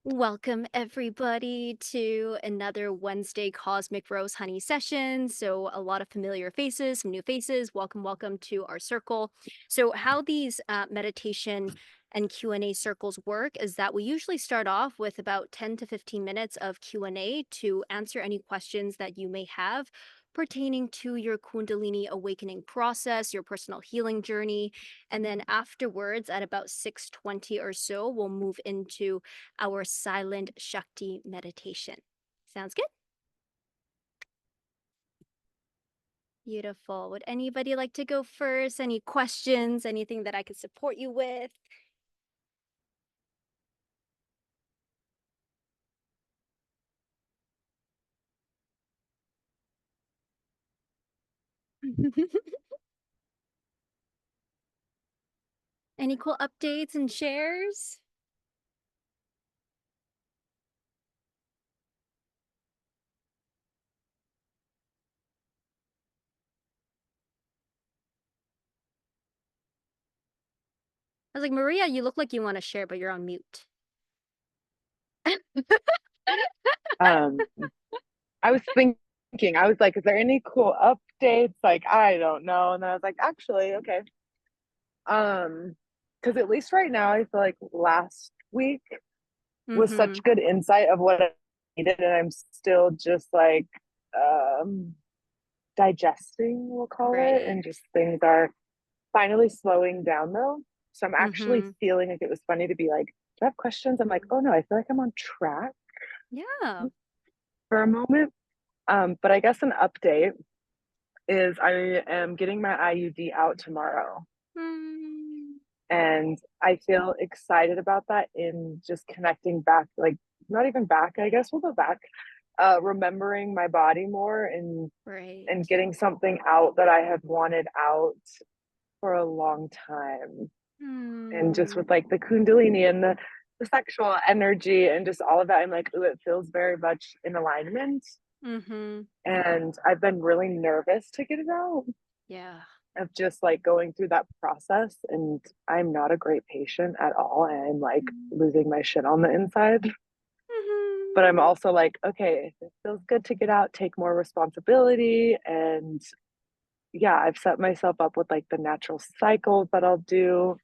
Welcome, everybody, to another Wednesday Cosmic Rose Honey session. So, a lot of familiar faces, some new faces. Welcome, welcome to our circle. So, how these meditation and Q&A circles work is that we usually start off with about 10 to 15 minutes of Q&A to answer any questions that you may have pertaining to your Kundalini awakening process, your personal healing journey. And then afterwards, at about 6:20 or so, we'll move into our silent Shakti meditation. Sounds good? Beautiful. Would anybody like to go first? Any questions? Anything that I could support you with? Any cool updates and shares? I was like, Maria, you look like you want to share, but you're on mute. Um, I was thinking, I was like, is there any cool updates? Like, I don't know. And then I was like, actually, okay. Because at least right now, I feel like last week was Mm-hmm. such good insight of what I needed, and I'm still just like um digesting, we'll call it, Right. and just things are finally slowing down though. So I'm actually Mm-hmm. feeling like it was funny to be like, do I have questions? I'm like, oh no, I feel like I'm on track Yeah. for a moment. But I guess an update is I am getting my IUD out tomorrow. Mm. And I feel excited about that in just connecting back, like not even back, I guess we'll go back, remembering my body more and Right. getting something out that I have wanted out for a long time. And just Mm. with like the Kundalini and the sexual energy and just all of that, I'm like, ooh, it feels very much in alignment. Mm-hmm. And I've been really nervous to get it out Yeah. of just like going through that process. And I'm not a great patient at all. And I'm like losing my shit on the inside. But I'm Mm-hmm. also like, okay, it feels good to get out, take more responsibility. And yeah, I've set myself up with like the natural cycles that I'll do.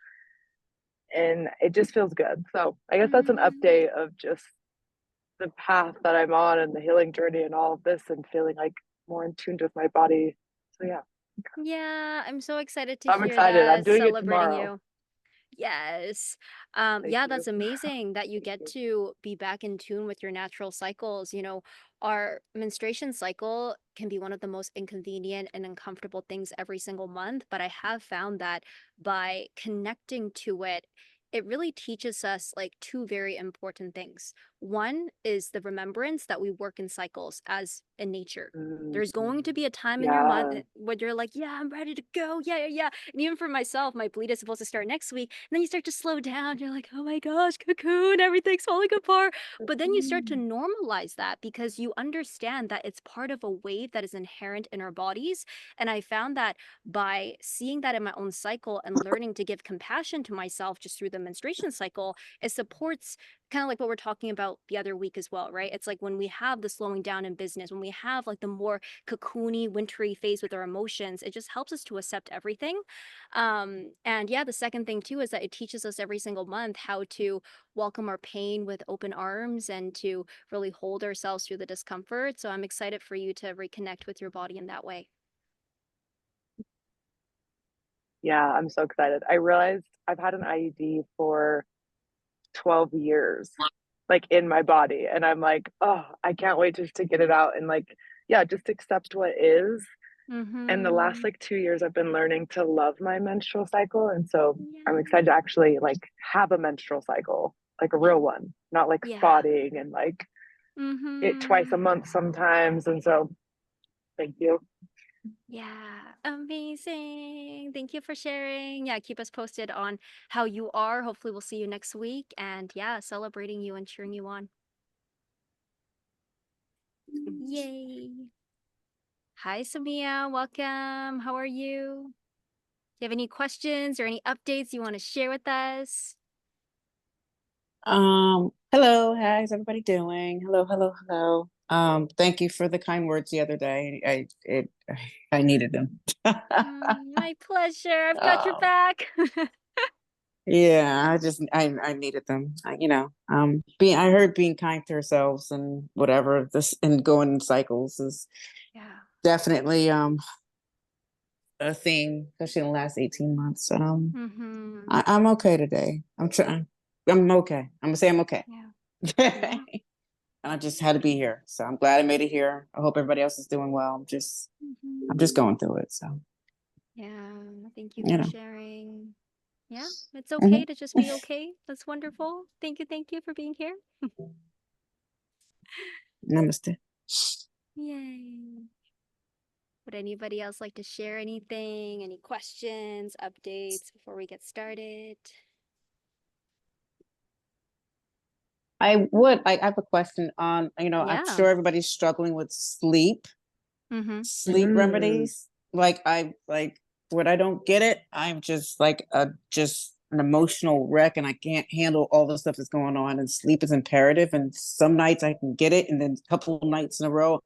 And it just feels good. So I guess that's an Mm-hmm. update of just the path that I'm on and the healing journey and all of this and feeling like more in tune with my body. So yeah, Yeah, I'm so excited to I'm hear excited. I'm that, doing it celebrating tomorrow. you. Yes. Thank Yeah, you. that's amazing that you Thank get you. to be back in tune with your natural cycles. Our menstruation cycle can be one of the most inconvenient and uncomfortable things every single month, but I have found that by connecting to it, it really teaches us like two very important things. One is the remembrance that we work in cycles as in nature. There's going to Mm, be a time in your month yeah. where you're like, yeah, I'm ready to go. Yeah, yeah, yeah. And even for myself, my bleed is supposed to start next week. And then you start to slow down. You're like, oh my gosh, cocoon, everything's falling apart. But then you start to Mm. normalize that because you understand that it's part of a wave that is inherent in our bodies. And I found that by seeing that in my own cycle and learning to give compassion to myself just through the menstruation cycle, it supports kind of like what we're talking about the other week as well, right? It's like when we have the slowing down in business, when we have like the more cocoony, wintry phase with our emotions, it just helps us to accept everything. And yeah, the second thing too is that it teaches us every single month how to welcome our pain with open arms and to really hold ourselves through the discomfort. So I'm excited for you to reconnect with your body in that way. Yeah, I'm so excited. I realized I've had an IUD for 12 years, like in my body. And I'm like, oh, I can't wait just to get it out and like, yeah, just accept what is. And the last Mm-hmm. like 2 years, I've been learning to love my menstrual cycle. And so I'm excited to Yeah. actually like have a menstrual cycle, like a real one, not like Yeah. spotting and like it twice Mm-hmm. a month sometimes. And so thank you. Yeah, amazing. Thank you for sharing. Yeah, keep us posted on how you are. Hopefully, we'll see you next week. And yeah, celebrating you and cheering you on. Yay. Hi, Samia. Welcome. How are you? Do you have any questions or any updates you want to share with us? Hello, how's everybody doing? Hello, hello, hello. Thank you for the kind words the other day. I needed them. My pleasure. I've got your Oh, back. yeah, I needed them. Being I heard being kind to ourselves and whatever this and going in cycles is Yeah. definitely a theme, especially in the last 18 months. Mm-hmm. I'm okay today. I'm trying. I'm okay. I'm gonna say I'm okay. Yeah. Yeah. I just had to be here. So I'm glad I made it here. I hope everybody else is doing well. I'm just Mm-hmm. going through it. So, Yeah. Thank you you for know. sharing. Yeah. It's okay Mhm. to just be okay. That's wonderful. Thank you for being here. Namaste. Yay. Would anybody else like to share anything? Any questions, updates before we get started? I have a question on, I'm Yeah. sure everybody's struggling with Mm-hmm. sleep Mm. remedies. Like when I don't get it, I'm just like just an emotional wreck and I can't handle all the stuff that's going on and sleep is imperative. And some nights I can get it and then a couple of nights in a row,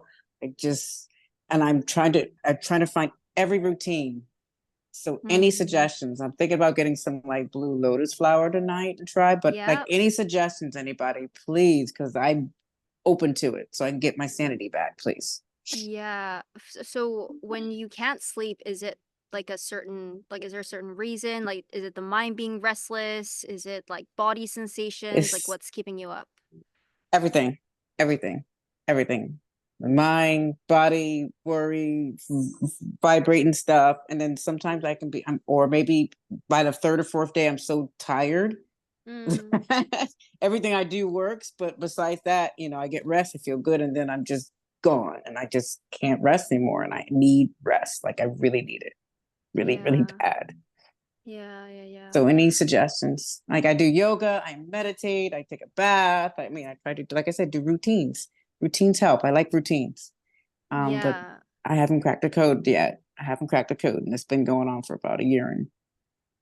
I just and I'm trying to find every routine. So any Mm-hmm. suggestions? I'm thinking about getting some like blue lotus flower tonight to try, but like Yeah. any suggestions, anybody, please, because I'm open to it so I can get my sanity back, please. Yeah. So when you can't sleep, is it like is there a certain reason? Like, is it the mind being restless? Is it like body sensations? Like, It's what's keeping you up? everything, everything, everything. The mind, body, worry, vibrating stuff. And then sometimes I can be, or maybe by the third or fourth day, I'm so tired. Mm, Everything I do works, but besides that, I get rest, I feel good, and then I'm just gone and I just can't rest anymore. And I need rest. Like I really need it. Really, really yeah. bad. Yeah, yeah, yeah. So any suggestions? Like I do yoga, I meditate, I take a bath. I mean, I try to, like I said, do routines. Routines help. I like routines. But Yeah. I haven't cracked the code yet. I haven't cracked the code, and it's been going on for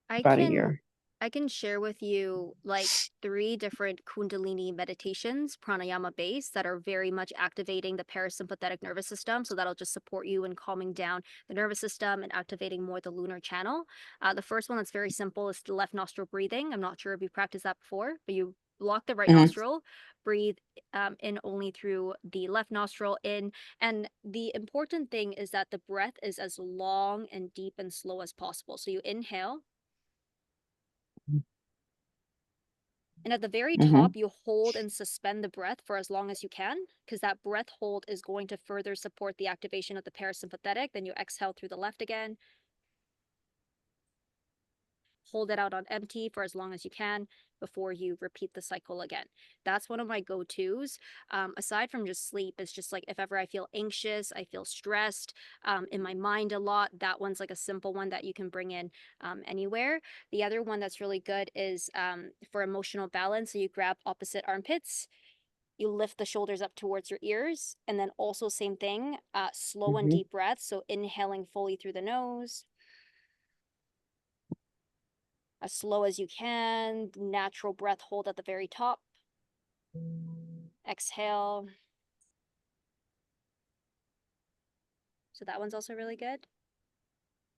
I about a can year. I can share with you like three different Kundalini meditations, pranayama based, that are very much activating the parasympathetic nervous system. So that'll just support you in calming down the nervous system and activating more the lunar channel. The first one that's very simple is the left nostril breathing. I'm not sure if you practiced that before, but you block the right Hmm. nostril, breathe in only through the left nostril in. And the important thing is that the breath is as long and deep and slow as possible. So you inhale. And at the very Hmm. top, you hold and suspend the breath for as long as you can, because that breath hold is going to further support the activation of the parasympathetic. Then you exhale through the left again, hold it out on empty for as long as you can before you repeat the cycle again. That's one of my go-tos. Aside from just sleep, it's just like if ever I feel anxious, I feel stressed in my mind a lot, that one's like a simple one that you can bring in anywhere. The other one that's really good is for emotional balance. So you grab opposite armpits, you lift the shoulders up towards your ears, and then also same thing, slow and Hmm. deep breaths. So inhaling fully through the nose, as slow as you can, natural breath hold at the very top. Exhale. So that one's also really good.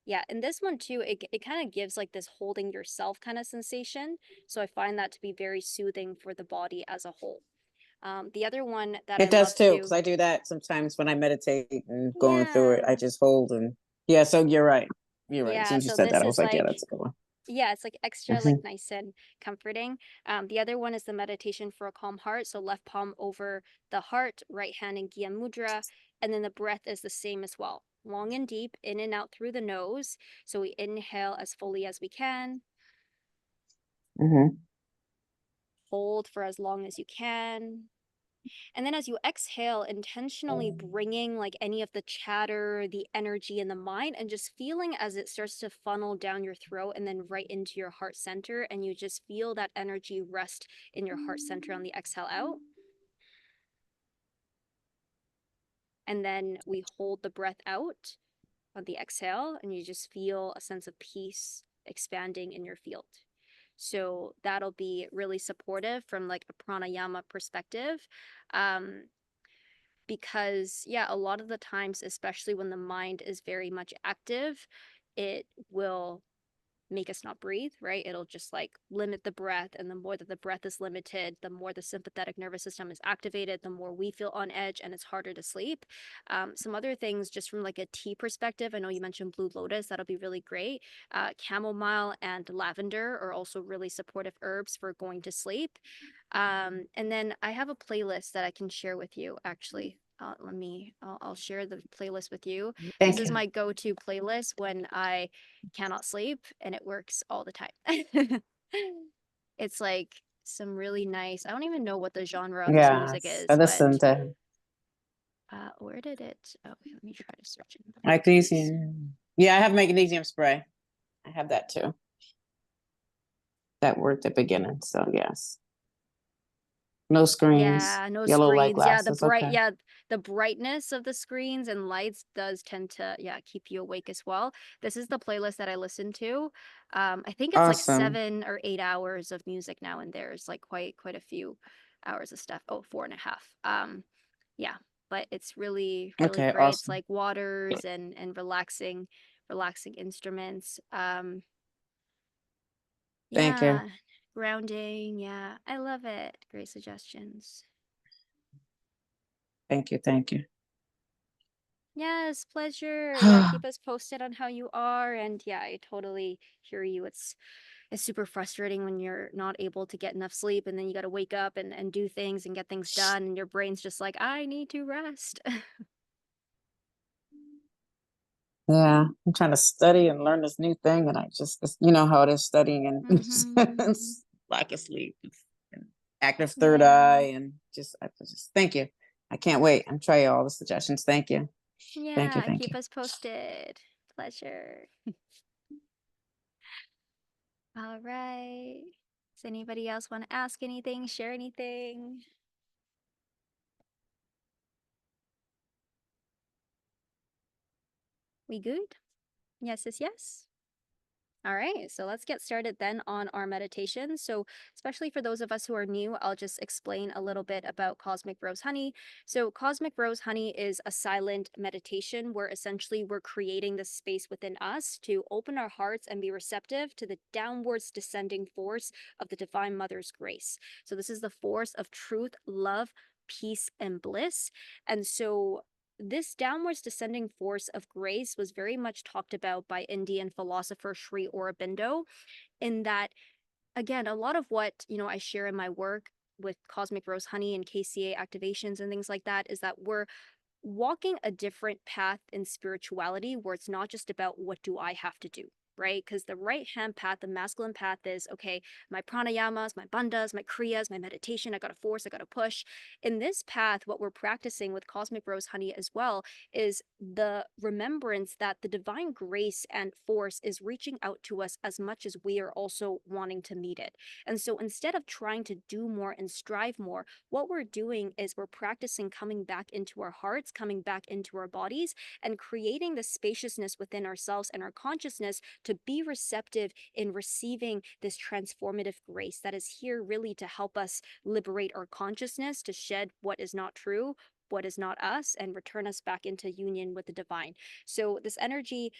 Yeah, and this one too, it kind of gives like this holding yourself kind of sensation. So I find that to be very soothing for the body as a whole. The other one that I It does love too, because to, I do that sometimes when I meditate and going through it. I yeah, just hold and yeah. So you're right. You're right. As soon yeah. as you So said that, this I was is like, yeah, like, that's a good one. yeah, it's like extra like Hmm. nice and comforting. The other one is the meditation for a calm heart. So left palm over the heart, right hand in Gyan Mudra, and then the breath is the same as well. Long and deep, in and out through the nose. So we inhale as fully as we can, Hmm. hold for as long as you can. And then as you exhale, intentionally bringing like any of the chatter, the energy in the mind, and just feeling as it starts to funnel down your throat and then right into your heart center. And you just feel that energy rest in your heart center on the exhale out. And then we hold the breath out on the exhale, and you just feel a sense of peace expanding in your field. So that'll be really supportive from like a pranayama perspective. Um, because yeah, a lot of the times, especially when the mind is very much active, it will make us not breathe, right? It'll just like limit the breath. And the more that the breath is limited, the more the sympathetic nervous system is activated, the more we feel on edge and it's harder to sleep. Some other things, just from like a tea perspective, I know you mentioned blue lotus, that'll be really great. Chamomile and lavender are also really supportive herbs for going to sleep. And then I have a playlist that I can share with you actually. I'll share the playlist with you. This Thank is you. my go-to playlist when I cannot sleep, and it works all the time. It's like some really nice, I don't even know what the genre of this music Yes, I is, but listen to where did it? Oh, let me try to search it. magnesium. Yeah, I have magnesium spray. I have that too. That worked at beginning. So yes. No screens, Yeah, no yellow light screens. glasses. Okay. Yeah, the brightness of the screens and lights does tend to, yeah, keep you awake as well. This is the playlist that I listen to. I think it's like Awesome. 7 or 8 hours of music now, and there's like quite a few hours of stuff. Oh, 4.5. Yeah, but it's really Okay, great. It's awesome. like waters and relaxing instruments. Thank you. Yeah, grounding. Yeah, I love it. Great suggestions. Thank you. Thank you. Yes, pleasure. Yeah, keep us posted on how you are. And yeah, I totally hear you. It's super frustrating when you're not able to get enough sleep, and then you got to wake up and do things and get things done, and your brain's just like, I need to rest. Yeah, I'm trying to study and learn this new thing, and you know how it is studying and Hmm. lack of sleep and active third Yeah. eye, and I just thank you. I can't wait. I'm trying all the suggestions. Thank you. Thank you. Yeah, Thank keep you. us posted. Pleasure. All right. Does anybody else want to ask anything, share anything? We good? Yes, yes, yes. All right, so let's get started then on our meditation. So, especially for those of us who are new, I'll just explain a little bit about Cosmic Rose Honey. So, Cosmic Rose Honey is a silent meditation where essentially we're creating the space within us to open our hearts and be receptive to the downwards descending force of the Divine Mother's grace. So, this is the force of truth, love, peace, and bliss. And so, this downwards descending force of grace was very much talked about by Indian philosopher Sri Aurobindo, in that, again, a lot of what, I share in my work with Cosmic Rose Honey and KCA activations and things like that is that we're walking a different path in spirituality where it's not just about what do I have to do, right? Because the right hand path, the masculine path is okay, my pranayamas, my bandhas, my kriyas, my meditation, I got to force, I got to push. In this path, what we're practicing with Cosmic Rose Honey as well is the remembrance that the divine grace and force is reaching out to us as much as we are also wanting to meet it. And so instead of trying to do more and strive more, what we're doing is we're practicing coming back into our hearts, coming back into our bodies, and creating the spaciousness within ourselves and our consciousness to be receptive in receiving this transformative grace that is here really to help us liberate our consciousness, to shed what is not true, what is not us, and return us back into union with the divine. So, this energy,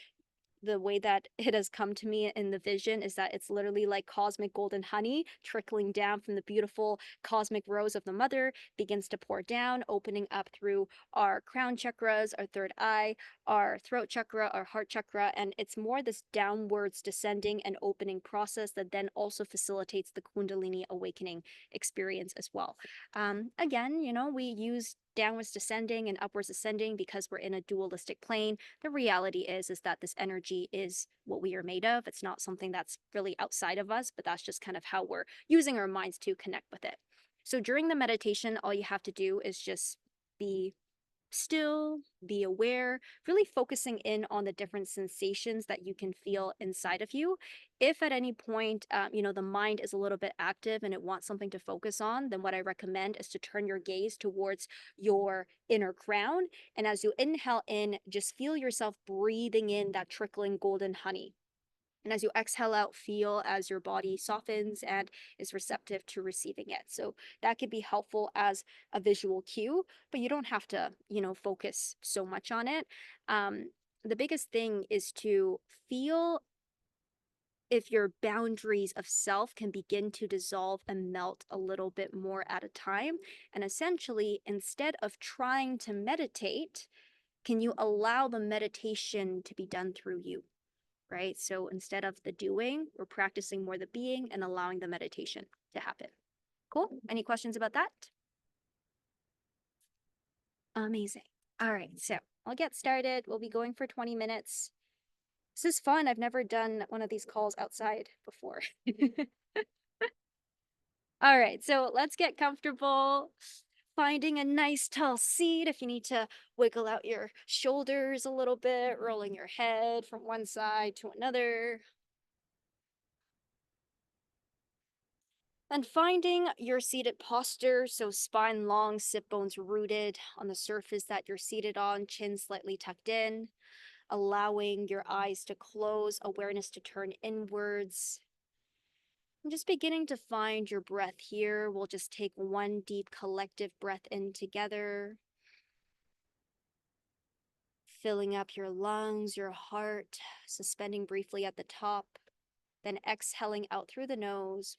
the way that it has come to me in the vision is that it's literally like cosmic golden honey trickling down from the beautiful cosmic rose of the mother, begins to pour down, opening up through our crown chakras, our third eye, our throat chakra, our heart chakra. And it's more this downwards descending and opening process that then also facilitates the Kundalini awakening experience as well. Again, we use downwards descending and upwards ascending because we're in a dualistic plane. The reality is that this energy is what we are made of. It's not something that's really outside of us, but that's just kind of how we're using our minds to connect with it. So during the meditation, all you have to do is just be still, be aware, really focusing in on the different sensations that you can feel inside of you. If at any point, the mind is a little bit active and it wants something to focus on, then what I recommend is to turn your gaze towards your inner crown. And as you inhale in, just feel yourself breathing in that trickling golden honey. And as you exhale out, feel as your body softens and is receptive to receiving it. So that could be helpful as a visual cue, but you don't have to, focus so much on it. The biggest thing is to feel if your boundaries of self can begin to dissolve and melt a little bit more at a time. And essentially, instead of trying to meditate, can you allow the meditation to be done through you? Right? So instead of the doing, we're practicing more the being and allowing the meditation to happen. Cool. Any questions about that? Amazing. All right. So I'll get started. We'll be going for 20 minutes. This is fun. I've never done one of these calls outside before. All right. So let's get comfortable. Finding a nice tall seat. If you need to wiggle out your shoulders a little bit, rolling your head from one side to another. And finding your seated posture, so spine long, sit bones rooted on the surface that you're seated on, chin slightly tucked in, allowing your eyes to close, awareness to turn inwards. And just beginning to find your breath here. We'll just take one deep collective breath in together, filling up your lungs, your heart, suspending briefly at the top, then exhaling out through the nose.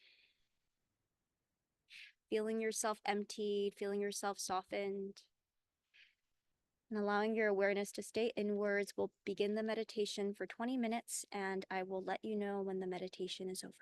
Feeling yourself emptied, feeling yourself softened, and allowing your awareness to stay inwards. We'll begin the meditation for 20 minutes, and I will let you know when the meditation is over.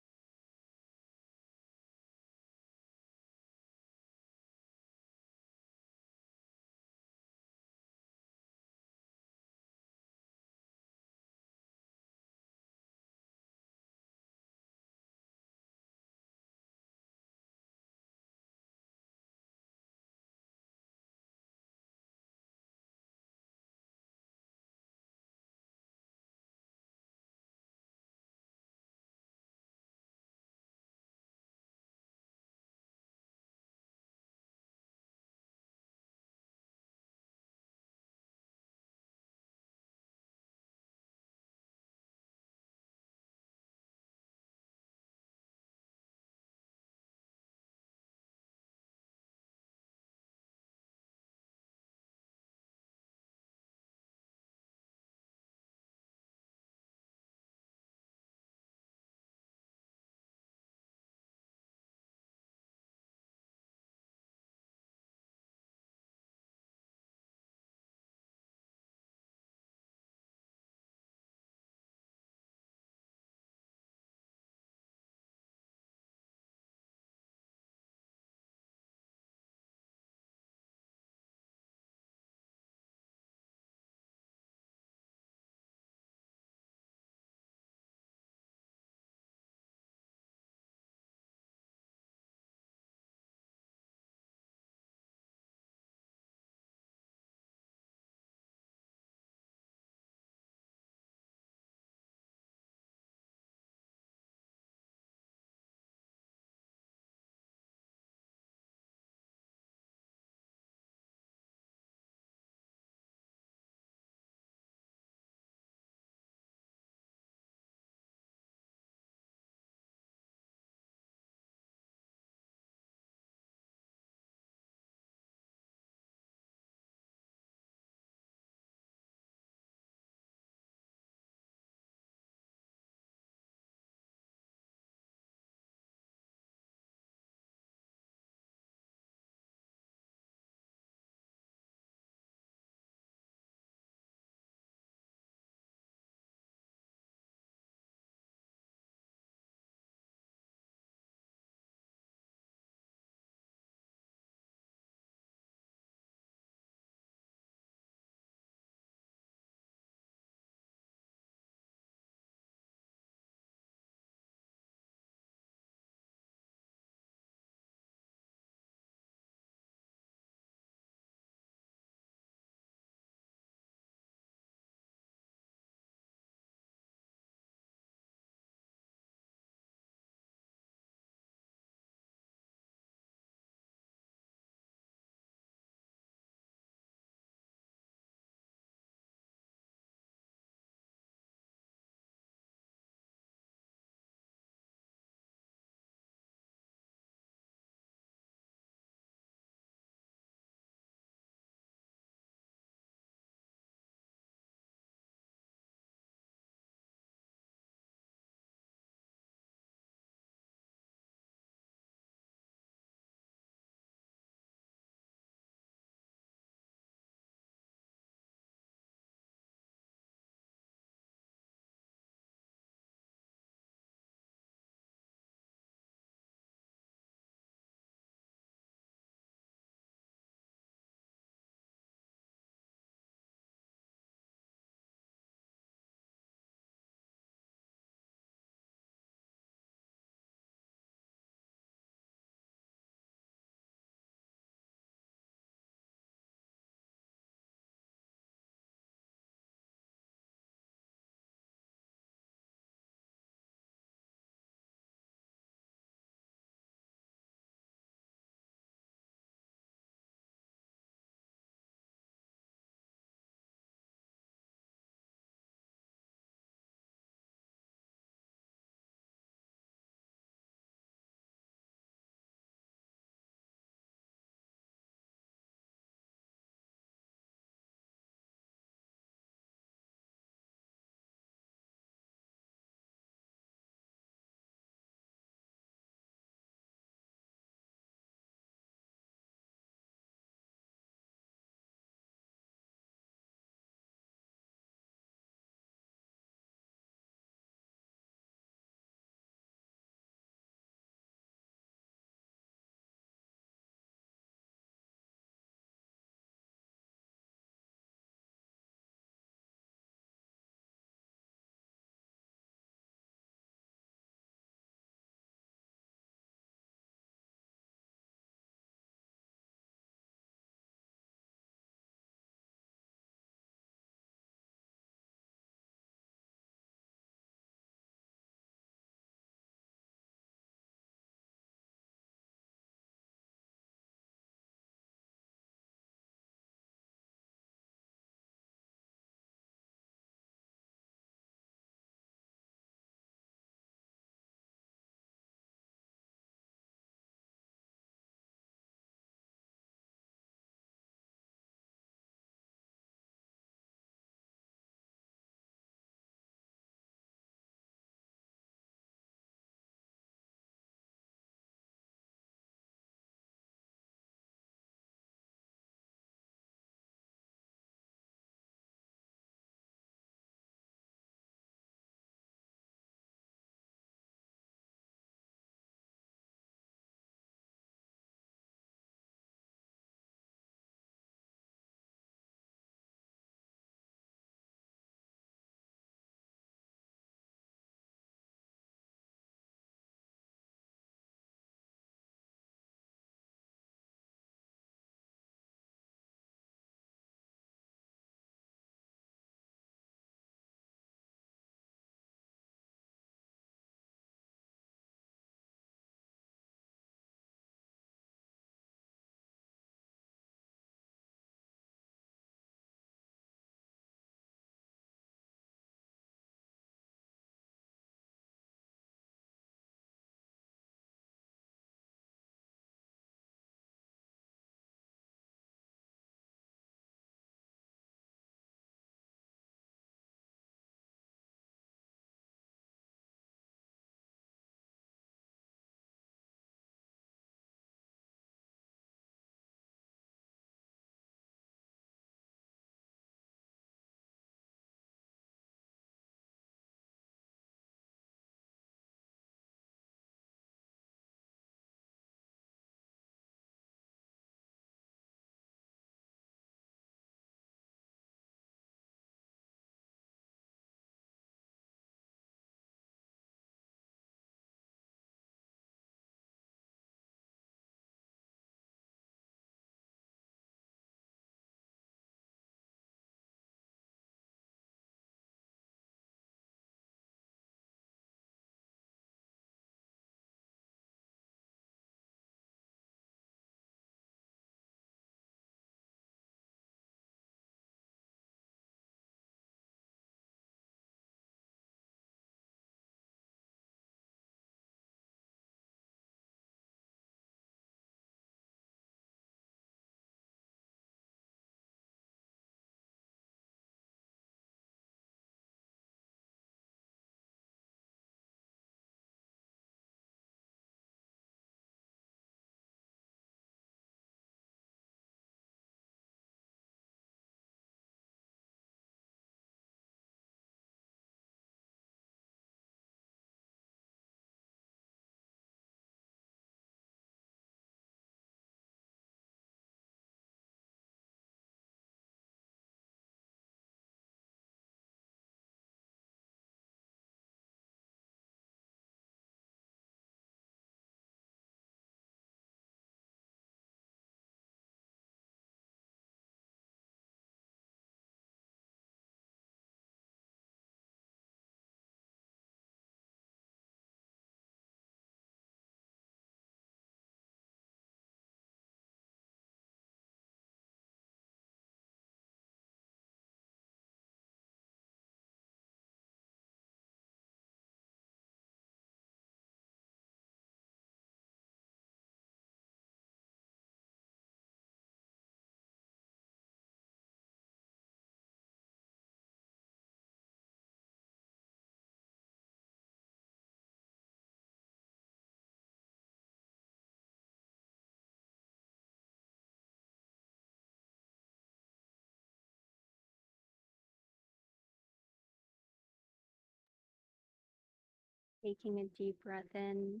Taking a deep breath in.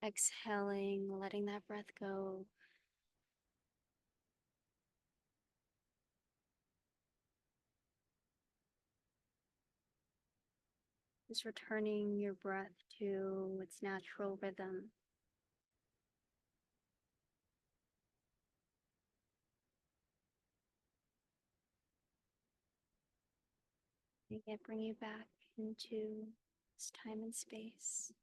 Exhaling, letting that breath go. Just returning your breath to its natural rhythm. Make it bring you back into this time and space.